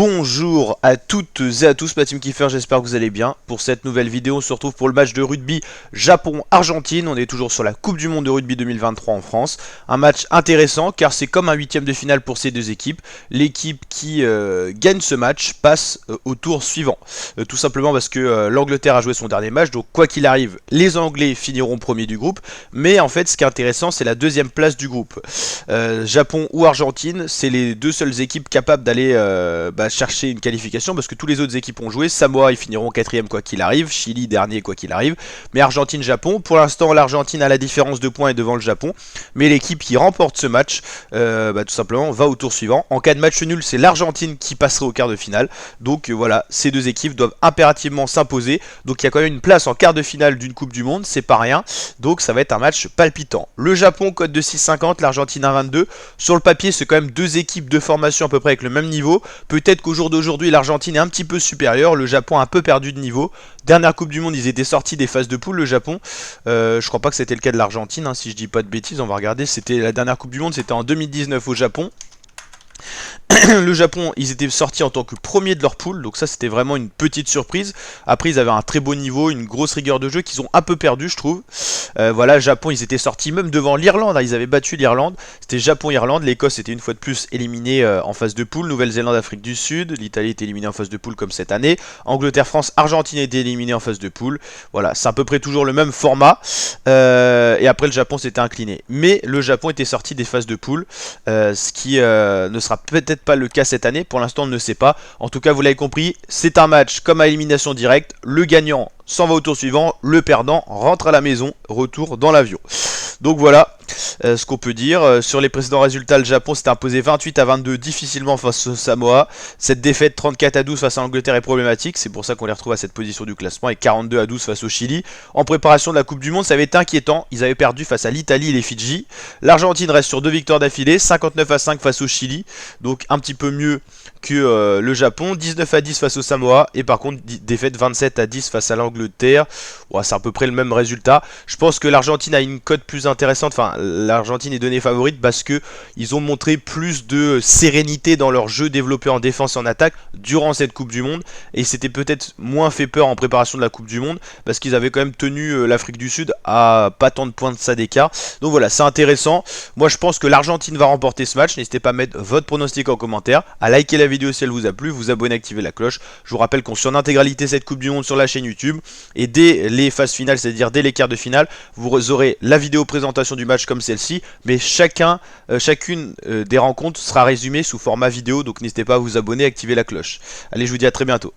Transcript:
Bonjour à toutes et à tous, ma team Kiffer, j'espère que vous allez bien. Pour cette nouvelle vidéo, on se retrouve pour le match de rugby Japon-Argentine. On est toujours sur la Coupe du Monde de rugby 2023 en France. Un match intéressant car c'est comme un huitième de finale pour ces deux équipes. L'équipe qui gagne ce match passe au tour suivant. Tout simplement parce que l'Angleterre a joué son dernier match, donc quoi qu'il arrive, les Anglais finiront premier du groupe. Mais en fait, ce qui est intéressant, c'est la deuxième place du groupe. Japon ou Argentine, c'est les deux seules équipes capables d'aller chercher une qualification parce que tous les autres équipes ont joué. Samoa ils finiront quatrième quoi qu'il arrive, Chili dernier quoi qu'il arrive, mais Argentine-Japon, pour l'instant l'Argentine a la différence de points et devant le Japon, mais l'équipe qui remporte ce match tout simplement va au tour suivant. En cas de match nul, c'est l'Argentine qui passerait au quart de finale, donc voilà, ces deux équipes doivent impérativement s'imposer, donc il y a quand même une place en quart de finale d'une Coupe du Monde, c'est pas rien, donc ça va être un match palpitant. Le Japon cote de 6,50, l'Argentine 1,22, sur le papier c'est quand même deux équipes de formation à peu près avec le même niveau. Peut-être qu'au jour d'aujourd'hui, l'Argentine est un petit peu supérieure, le Japon a un peu perdu de niveau. Dernière Coupe du Monde, ils étaient sortis des phases de poule, le Japon. Je crois pas que c'était le cas de l'Argentine, hein, si je dis pas de bêtises, on va regarder. C'était la dernière Coupe du Monde, c'était en 2019 au Japon. Le Japon, ils étaient sortis en tant que premier de leur poule, donc ça c'était vraiment une petite surprise. Après ils avaient un très beau niveau, une grosse rigueur de jeu qu'ils ont un peu perdu je trouve. Voilà, le Japon ils étaient sortis même devant l'Irlande, hein, ils avaient battu l'Irlande. C'était Japon-Irlande, l'Écosse était une fois de plus éliminée en phase de poule, Nouvelle-Zélande, Afrique du Sud, l'Italie était éliminée en phase de poule comme cette année, Angleterre, France, Argentine était éliminée en phase de poule. Voilà, c'est à peu près toujours le même format. Et après le Japon s'était incliné. Mais le Japon était sorti des phases de poule, ce qui ne sera peut-être pas le cas cette année, pour l'instant on ne sait pas. En tout cas vous l'avez compris, c'est un match comme à élimination directe, le gagnant s'en va au tour suivant, le perdant rentre à la maison, retour dans l'avion. Donc voilà ce qu'on peut dire. Sur les précédents résultats, le Japon s'était imposé 28-22 difficilement face au Samoa. Cette défaite 34-12 face à l'Angleterre est problématique, c'est pour ça qu'on les retrouve à cette position du classement, et 42-12 face au Chili. En préparation de la Coupe du Monde, ça avait été inquiétant, ils avaient perdu face à l'Italie et les Fidji. L'Argentine reste sur deux victoires d'affilée, 59-5 face au Chili, donc un petit peu mieux que le Japon, 19-10 face au Samoa, et par contre défaite 27-10 face à l'Angleterre. Ouais, c'est à peu près le même résultat. Je pense que l'Argentine a une cote plus intéressante, enfin l'Argentine est donnée favorite parce que ils ont montré plus de sérénité dans leur jeu développé en défense et en attaque durant cette Coupe du Monde, et c'était peut-être moins fait peur en préparation de la Coupe du Monde parce qu'ils avaient quand même tenu l'Afrique du Sud à pas tant de points de ça d'écart. Donc voilà, c'est intéressant. Moi je pense que l'Argentine va remporter ce match. N'hésitez pas à mettre votre pronostic en commentaire, à liker la vidéo si elle vous a plu, vous abonner, activer la cloche. Je vous rappelle qu'on suit en intégralité cette Coupe du Monde sur la chaîne YouTube, et dès les phases finales, c'est-à-dire dès les quarts de finale, vous aurez la vidéo présentation du match comme celle-ci, mais chacune des rencontres sera résumée sous format vidéo, donc n'hésitez pas à vous abonner et activer la cloche. Allez, je vous dis à très bientôt.